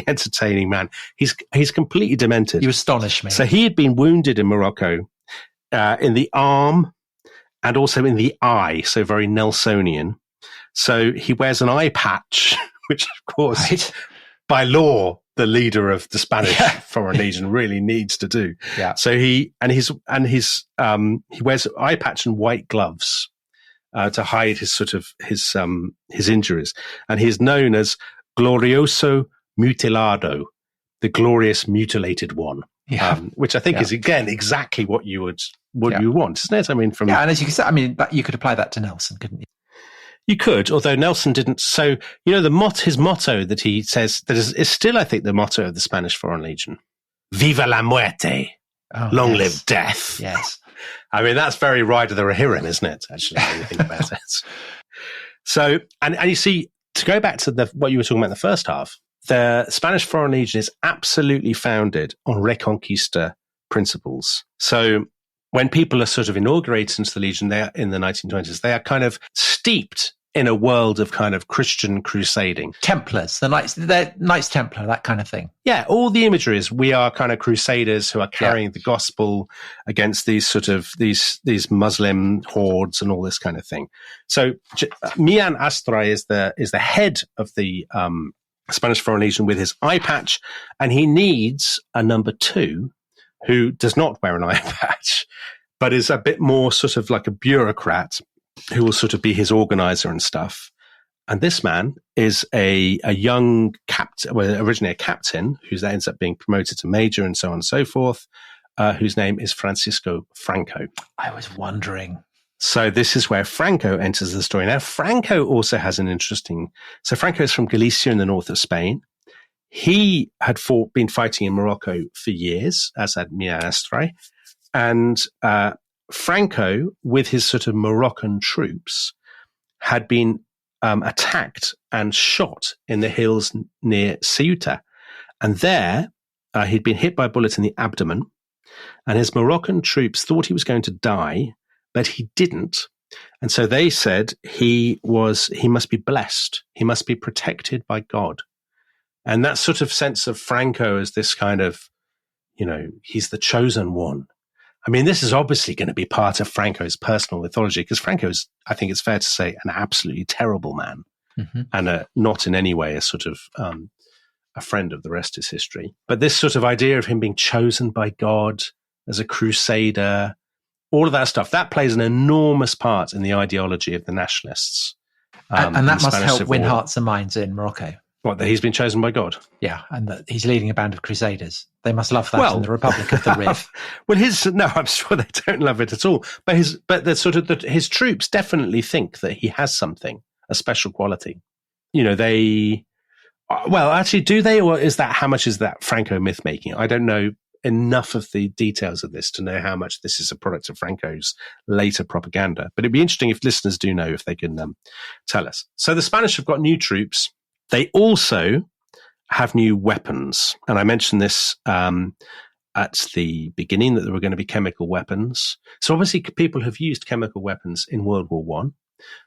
entertaining man. He's completely demented. You astonish me. So he had been wounded in Morocco in the arm, and also in the eye, so very Nelsonian. So he wears an eye patch, which of course, by law, the leader of the Spanish Foreign Legion really needs to do. Yeah. So he wears an eye patch and white gloves to hide his injuries, and he is known as Glorioso Mutilado, the glorious mutilated one. Yeah. Which I think is again exactly what you would want, isn't it? I mean, and as you can say, but you could apply that to Nelson, couldn't you? You could, although Nelson didn't. So his motto that he says that is still, I think, the motto of the Spanish Foreign Legion: "Viva la muerte, long live death." Yes, I mean that's very Ride of the Rohirrim, isn't it? Actually, when you think about it. So, and you see, to go back to what you were talking about in the first half. The Spanish Foreign Legion is absolutely founded on Reconquista principles. So when people are sort of inaugurated into the Legion there in the 1920s, they are kind of steeped in a world of kind of Christian crusading. Templars, they're Knights Templar, that kind of thing. Yeah, all the imagery is we are kind of crusaders who are carrying the gospel against these sort of these Muslim hordes and all this kind of thing. So Mian Astra is the head of the Spanish Foreign Legion with his eye patch, and he needs a number 2 who does not wear an eye patch, but is a bit more sort of like a bureaucrat who will sort of be his organizer and stuff. And this man is a young captain, well, originally a captain, who ends up being promoted to major and so on and so forth, whose name is Francisco Franco. I was wondering. So this is where Franco enters the story. Now, Franco also has so Franco is from Galicia in the north of Spain. He had been fighting in Morocco for years, as had Mian Astra. And Franco, with his sort of Moroccan troops, had been attacked and shot in the hills near Ceuta. And there, he'd been hit by a bullet in the abdomen. And his Moroccan troops thought he was going to die, but he didn't. And so they said he must be blessed. He must be protected by God. And that sort of sense of Franco as this kind of, he's the chosen one. I mean, this is obviously going to be part of Franco's personal mythology, because Franco is, I think it's fair to say, an absolutely terrible man, and not in any way a sort of a friend of the rest is history. But this sort of idea of him being chosen by God as a crusader, all of that stuff, that plays an enormous part in the ideology of the nationalists. And that must help win hearts and minds in Morocco. What, that he's been chosen by God? Yeah, and that he's leading a band of crusaders. They must love that in the Republic of the Rif. No, I'm sure they don't love it at all. But his troops definitely think that he has something, a special quality. Actually, do they, or how much is that Franco myth making? I don't know enough of the details of this to know how much this is a product of Franco's later propaganda. But it'd be interesting if listeners do know, if they can tell us. So the Spanish have got new troops. They also have new weapons. And I mentioned this at the beginning, that there were going to be chemical weapons. So obviously people have used chemical weapons in World War I,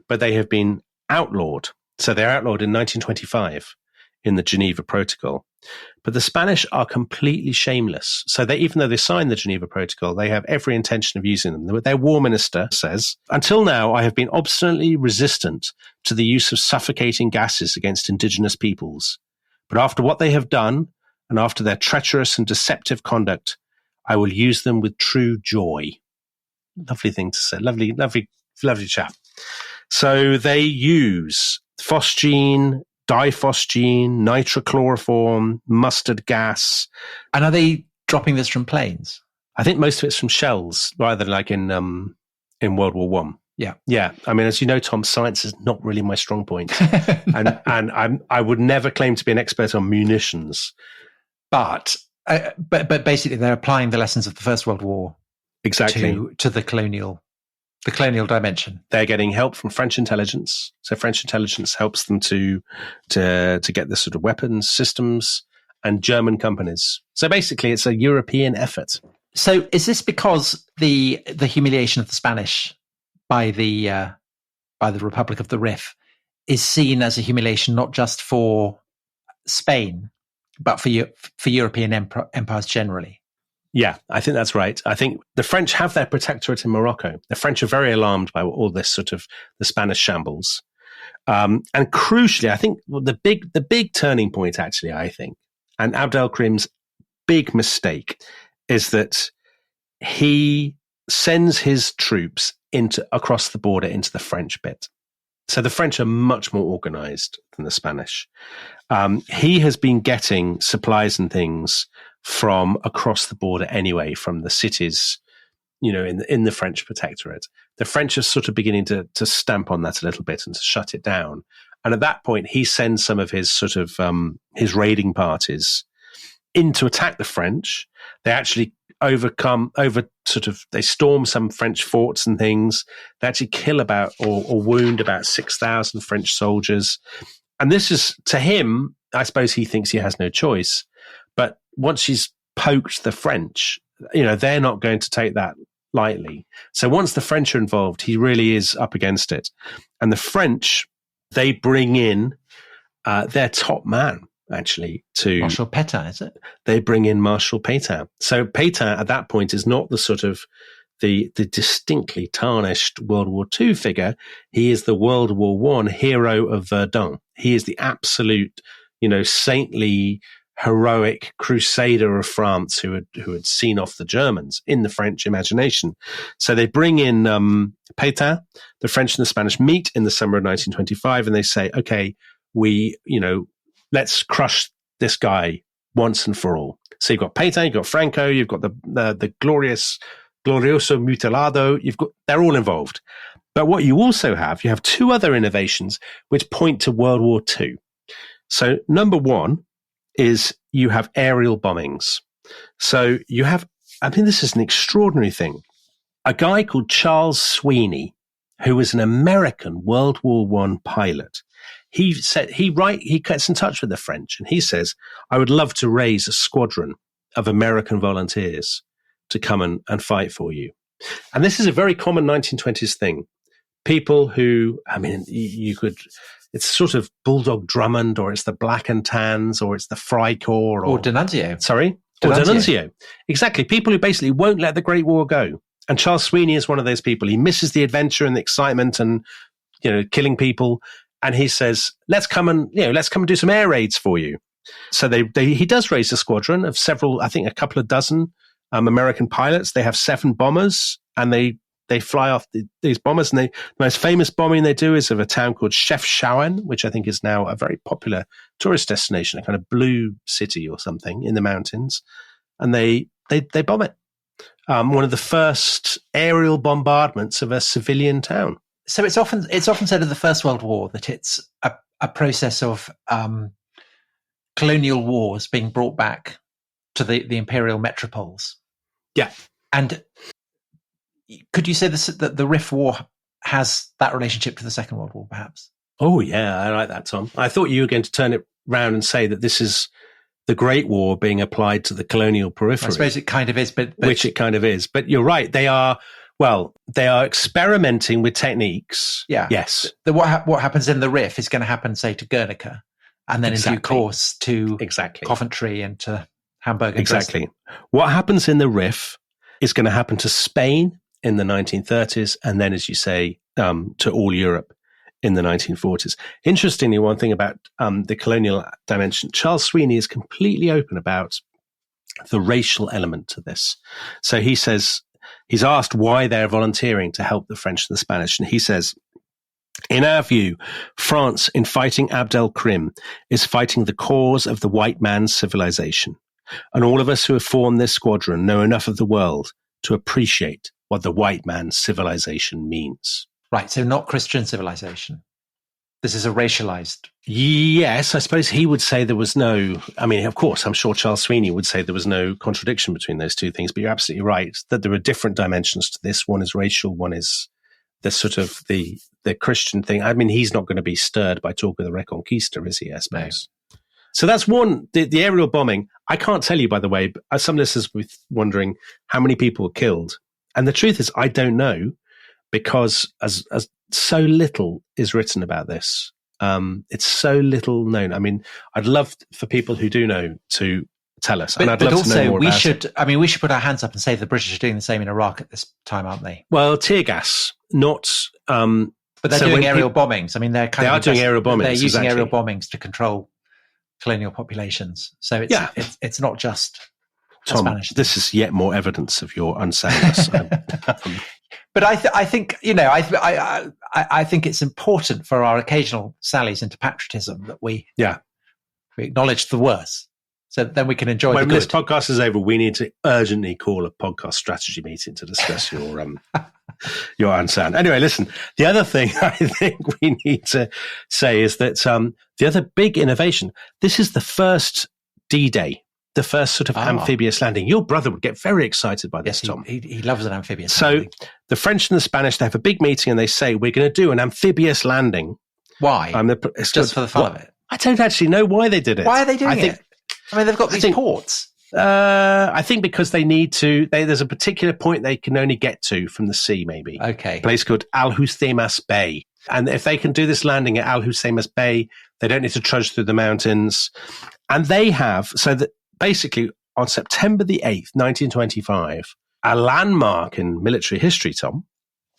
but they have been outlawed. So they're outlawed in 1925 in the Geneva Protocol. But the Spanish are completely shameless. So even though they signed the Geneva Protocol, they have every intention of using them. Their war minister says, "Until now, I have been obstinately resistant to the use of suffocating gases against indigenous peoples. But after what they have done, and after their treacherous and deceptive conduct, I will use them with true joy." Lovely thing to say. Lovely, lovely, lovely chap. So they use phosgene, diphosgene, nitrochloroform, mustard gas. And are they dropping this from planes? I think most of it's from shells, rather than like in World War I. Yeah. I mean, as you know, Tom, science is not really my strong point, and I would never claim to be an expert on munitions. But basically, they're applying the lessons of the First World War exactly to the colonial dimension. They're getting help from French intelligence. So French intelligence helps them to get this sort of weapons systems, and German companies. So basically, it's a European effort. So is this because the humiliation of the Spanish by the Republic of the Rif is seen as a humiliation not just for Spain, but for European empires generally? Yeah, I think that's right. I think the French have their protectorate in Morocco. The French are very alarmed by all this sort of the Spanish shambles. And crucially, I think the big turning point, actually, I think, and Abd al-Karim's big mistake is that he sends his troops across the border into the French bit. So the French are much more organized than the Spanish. He has been getting supplies and things from across the border anyway, from the cities, in the French protectorate. The French are sort of beginning to stamp on that a little bit and to shut it down. And at that point, he sends some of his sort of his raiding parties in to attack the French. They actually they storm some French forts and things. They actually kill or wound about 6,000 French soldiers. And this is, to him, I suppose he thinks he has no choice. But once he's poked the French, they're not going to take that lightly. So once the French are involved, he really is up against it. And the French, they bring in their top man, actually, to Marshal Petain, is it? They bring in Marshal Petain. So Petain at that point is not the sort of the distinctly tarnished World War II figure. He is the World War I hero of Verdun. He is the absolute, saintly, heroic crusader of France who had seen off the Germans in the French imagination. So they bring in Petain. The French and the Spanish meet in the summer of 1925, and they say, okay, let's crush this guy once and for all. So you've got Petain, you've got Franco, you've got the glorioso mutilado. They're all involved. But what you also have, you have two other innovations which point to World War II. So number one is you have aerial bombings. So you have, this is an extraordinary thing. A guy called Charles Sweeney, who was an American World War I pilot, he gets in touch with the French and he says, I would love to raise a squadron of American volunteers to come and fight for you. And this is a very common 1920s thing. People who, it's sort of Bulldog Drummond, or it's the Black and Tans, or it's the Freikorps. Or D'Annunzio. Sorry? Or D'Annunzio. Exactly. People who basically won't let the Great War go. And Charles Sweeney is one of those people. He misses the adventure and the excitement and, killing people. And he says, let's come and do some air raids for you. So he does raise a squadron of several, I think a couple of dozen American pilots. They have 7 bombers, and they fly off these bombers. And the most famous bombing they do is of a town called Chefchaouen, which I think is now a very popular tourist destination, a kind of blue city or something in the mountains. And they bomb it. One of the first aerial bombardments of a civilian town. So it's often said of the First World War that it's a process of colonial wars being brought back to the imperial metropoles. Yeah. And could you say that the Rif War has that relationship to the Second World War, perhaps? Oh, yeah, I like that, Tom. I thought you were going to turn it round and say that this is the Great War being applied to the colonial periphery. I suppose it kind of is, but which it kind of is. But you're right. They are experimenting with techniques. Yeah. Yes. What happens in the Rif is going to happen, say, to Guernica, and then in due course to Coventry and to Hamburg. Exactly. What happens in the Rif is going to happen to Spain in the 1930s, and then, as you say, to all Europe in the 1940s. Interestingly, one thing about the colonial dimension, Charles Sweeney is completely open about the racial element to this. So he says, he's asked why they're volunteering to help the French and the Spanish, and he says, in our view, France, in fighting Abd al-Karim, is fighting the cause of the white man's civilization. And all of us who have formed this squadron know enough of the world to appreciate what the white man's civilization means. Right, so not Christian civilization. This is a racialized. Yes, I suppose he would say there was no, of course, I'm sure Charles Sweeney would say there was no contradiction between those two things, but you're absolutely right that there are different dimensions to this. One is racial, one is the sort of the Christian thing. He's not going to be stirred by talk of the Reconquista, is he, I suppose? No. So that's one, the aerial bombing. I can't tell you, by the way, but some listeners were wondering how many people were killed. And the truth is, I don't know, because as so little is written about this. It's so little known. I'd love for people who do know to tell us. But, and I'd love also, to know more we about should. it. I mean, we should put our hands up and say the British are doing the same in Iraq at this time, aren't they? Well, tear gas, not. But they're doing aerial bombings. I mean, they are doing aerial bombings. They're using exactly. aerial bombings to control colonial populations. So it's not just Tom, Spanish. This is yet more evidence of your unsoundness. But I think I think it's important for our occasional sallies into patriotism that we acknowledge the worst, so then we can enjoy the good. When this podcast is over, we need to urgently call a podcast strategy meeting to discuss your unsound. Anyway, listen. The other thing I think we need to say is that the other big innovation. This is the first D-Day. The first sort of amphibious landing. Your brother would get very excited by this, Tom. He loves an amphibious landing. So the French and the Spanish, they have a big meeting and they say, we're going to do an amphibious landing. Why? Just for the fun of it? I don't actually know why they did it. Why are they doing it? I mean, they've got these ports. I think because they need to, there's a particular point they can only get to from the sea, maybe. Okay. A place called Alhucemas Bay. And if they can do this landing at Alhucemas Bay, they don't need to trudge through the mountains. And they have, so that, basically, on September the 8th, 1925, a landmark in military history, Tom,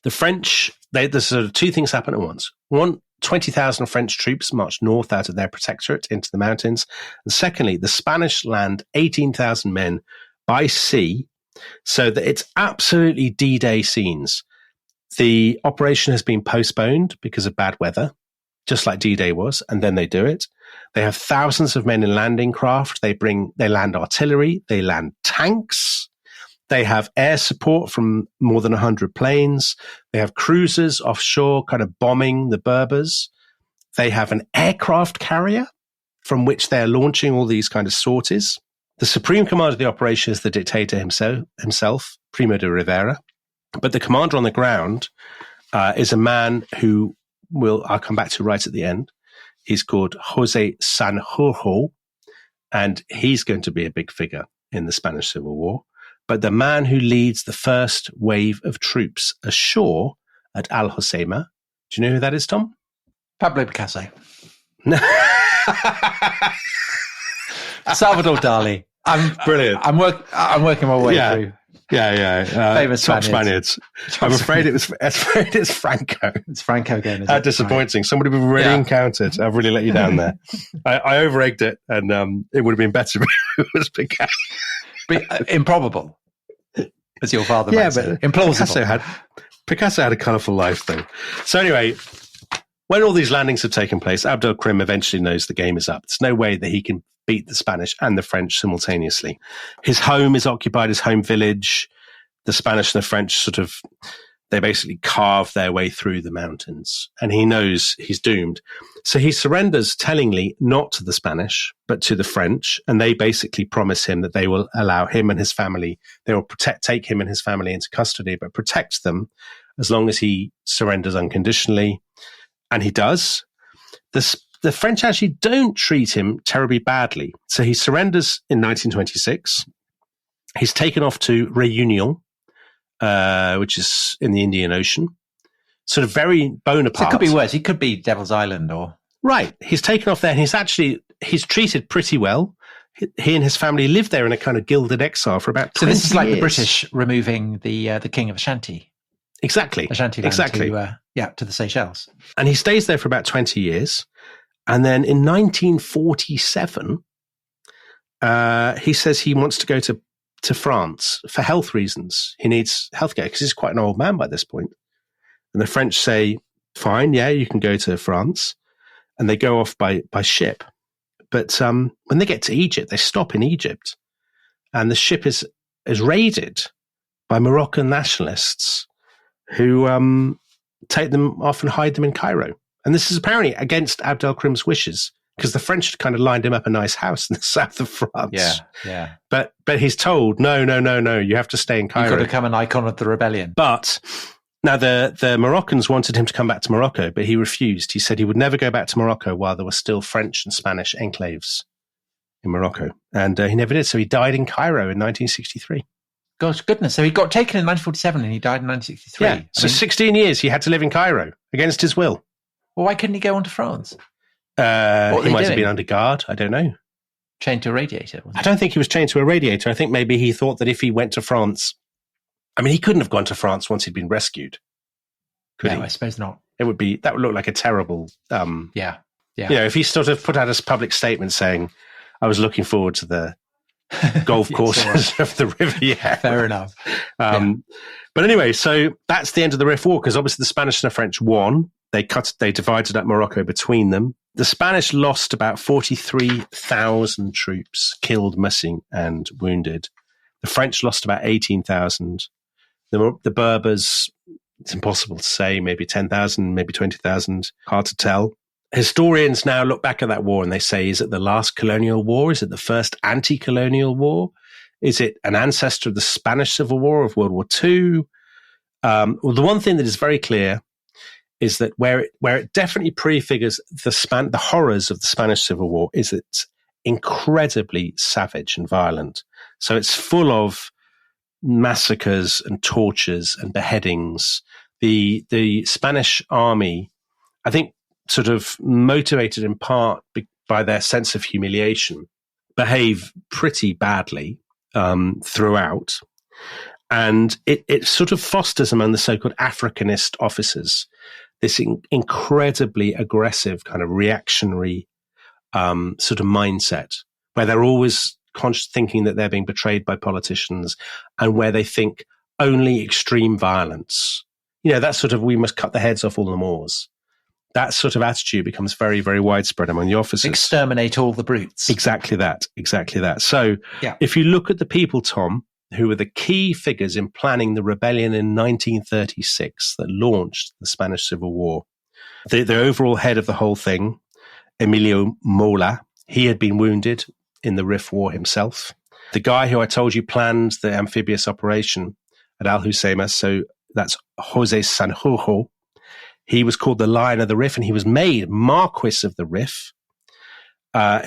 the French, there's sort of two things happen at once. One, 20,000 French troops marched north out of their protectorate into the mountains. And secondly, the Spanish land 18,000 men by sea, so that it's absolutely D-Day scenes. The operation has been postponed because of bad weather, just like D-Day was, and then they do it. They have thousands of men in landing craft. They land artillery. They land tanks. They have air support from more than 100 planes. They have cruisers offshore kind of bombing the Berbers. They have an aircraft carrier from which they're launching all these kind of sorties. The supreme commander of the operation is the dictator himself, Primo de Rivera. But the commander on the ground is a man who I'll come back to right at the end. He's called Jose Sanjurjo, and he's going to be a big figure in the Spanish Civil War. But the man who leads the first wave of troops ashore at Alhucemas, do you know who that is, Tom? Pablo Picasso. No. Salvador Dali. Brilliant. I'm working my way through. Famous top Spaniards. I'm afraid it's Franco. It's Franco again. How disappointing. Right. Somebody we've already encountered. I've really let you down there. I over-egged it, and it would have been better if it was Picasso. Improbable, as your father might say. Implausible. Picasso had a colourful life, though. So anyway, when all these landings have taken place, Abdelkrim eventually knows the game is up. There's no way that he can beat the Spanish and the French simultaneously. His home is occupied, his home village. The Spanish and the French they basically carve their way through the mountains, and he knows he's doomed. So he surrenders tellingly not to the Spanish, but to the French, and they basically promise him that they will allow him and his family, they will take him and his family into custody, but protect them as long as he surrenders unconditionally. And he does. The French actually don't treat him terribly badly. So he surrenders in 1926. He's taken off to Réunion, which is in the Indian Ocean. Sort of very Bonaparte. So it could be worse. He could be Devil's Island or... Right. He's taken off there and he's treated pretty well. He and his family lived there in a kind of gilded exile for about 20 years. So this is like the British removing the King of Ashanti. Exactly. Ashanti land to the Seychelles. And he stays there for about 20 years. And then in 1947, he says he wants to go to France for health reasons. He needs healthcare because he's quite an old man by this point. And the French say, fine, yeah, you can go to France. And they go off by ship. But when they get to Egypt, they stop in Egypt. And the ship is raided by Moroccan nationalists who take them off and hide them in Cairo. And this is apparently against Abdelkrim's wishes because the French had kind of lined him up a nice house in the south of France. Yeah. But he's told, no, you have to stay in Cairo. You've got to become an icon of the rebellion. But now the Moroccans wanted him to come back to Morocco, but he refused. He said he would never go back to Morocco while there were still French and Spanish enclaves in Morocco. And he never did. So he died in Cairo in 1963. Gosh, goodness. So he got taken in 1947 and he died in 1963. Yeah. So 16 years he had to live in Cairo against his will. Well, why couldn't he go on to France? He might have been under guard. I don't know. Chained to a radiator, wasn't I don't think he was chained to a radiator. I think maybe he thought that if he went to France, I mean, he couldn't have gone to France once he'd been rescued. Could he? I suppose not. That would look like a terrible, Yeah. If he sort of put out a public statement saying, I was looking forward to the golf courses of the river. Yeah. Fair enough. But anyway, so that's the end of the Rif War, because obviously the Spanish and the French won. They divided up Morocco between them. The Spanish lost about 43,000 troops, killed, missing, and wounded. The French lost about 18,000. The Berbers, it's impossible to say, maybe 10,000, maybe 20,000, hard to tell. Historians now look back at that war and they say, is it the last colonial war? Is it the first anti-colonial war? Is it an ancestor of the Spanish Civil War, of World War II? Well, the one thing that is very clear is that where it definitely prefigures the horrors of the Spanish Civil War is it's incredibly savage and violent. So it's full of massacres and tortures and beheadings. The Spanish army, I think, sort of motivated in part by their sense of humiliation, behave pretty badly throughout. And it sort of fosters among the so-called Africanist officers this incredibly aggressive kind of reactionary sort of mindset, where they're always thinking that they're being betrayed by politicians, and where they think only extreme violence, that sort of, we must cut the heads off all the Moors. That sort of attitude becomes very, very widespread among the officers. Exterminate all the brutes. Exactly that. So if you look at the people, Tom, who were the key figures in planning the rebellion in 1936 that launched the Spanish Civil War, the overall head of the whole thing, Emilio Mola, he had been wounded in the Rif War himself. The guy who I told you planned the amphibious operation at Alhucemas, so that's Jose Sanjurjo, he was called the Lion of the Rif, and he was made Marquis of the Rif.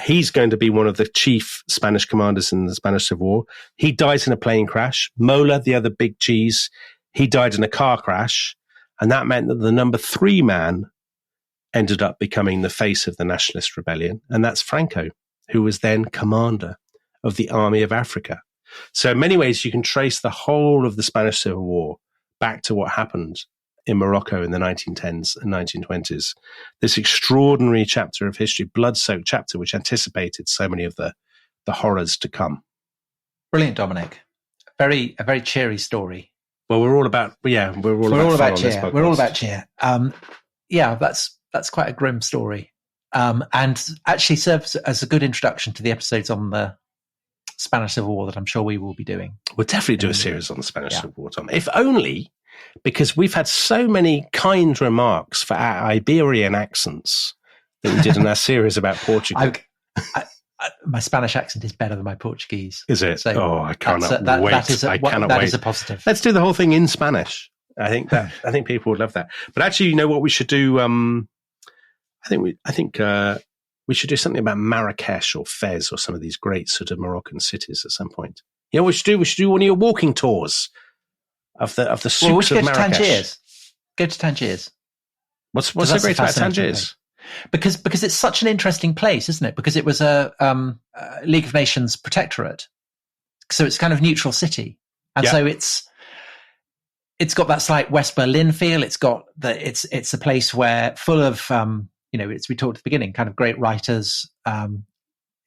He's going to be one of the chief Spanish commanders in the Spanish Civil War. He dies in a plane crash. Mola, the other big cheese, he died in a car crash. And that meant that the number 3 man ended up becoming the face of the nationalist rebellion. And that's Franco, who was then commander of the Army of Africa. So in many ways, you can trace the whole of the Spanish Civil War back to what happened in Morocco in the 1910s and 1920s. This extraordinary chapter of history, blood-soaked chapter, which anticipated so many of the horrors to come. Brilliant, Dominic. A very cheery story. Well, we're all about cheer. We're all about cheer. That's quite a grim story, and actually serves as a good introduction to the episodes on the Spanish Civil War that I'm sure we will be doing. We'll definitely do a series on the Spanish Civil War, Tom. If only because we've had so many kind remarks for our Iberian accents that we did in our series about Portugal. My Spanish accent is better than my Portuguese. Is it? So I cannot wait. That is a positive. Let's do the whole thing in Spanish. I think people would love that. But actually, you know what we should do? I think we should do something about Marrakesh or Fez or some of these great sort of Moroccan cities at some point. You know what we should do one of your walking tours of the souks of Marrakesh. Go to Tangiers. What's so great about Tangiers? Because it's such an interesting place, isn't it? Because it was a League of Nations protectorate, so it's kind of neutral city, and so it's got that slight West Berlin feel. It's got it's a place where full of we talked at the beginning, kind of great writers.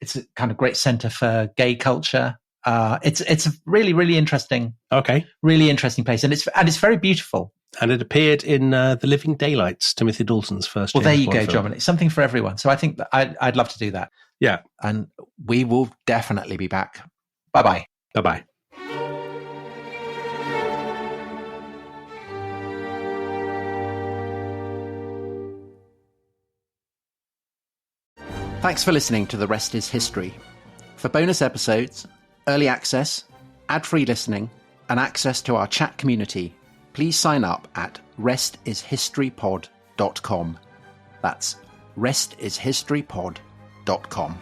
It's a kind of great center for gay culture. It's a really, really interesting, really interesting place, and it's very beautiful. And it appeared in The Living Daylights, Timothy Dalton's first. Well, there you go, Dominic. Something for everyone. So I think that I'd love to do that. Yeah, and we will definitely be back. Bye-bye. Bye-bye. Thanks for listening to The Rest is History. For bonus episodes, early access, ad-free listening, and access to our chat community, please sign up at restishistorypod.com. That's restishistorypod.com.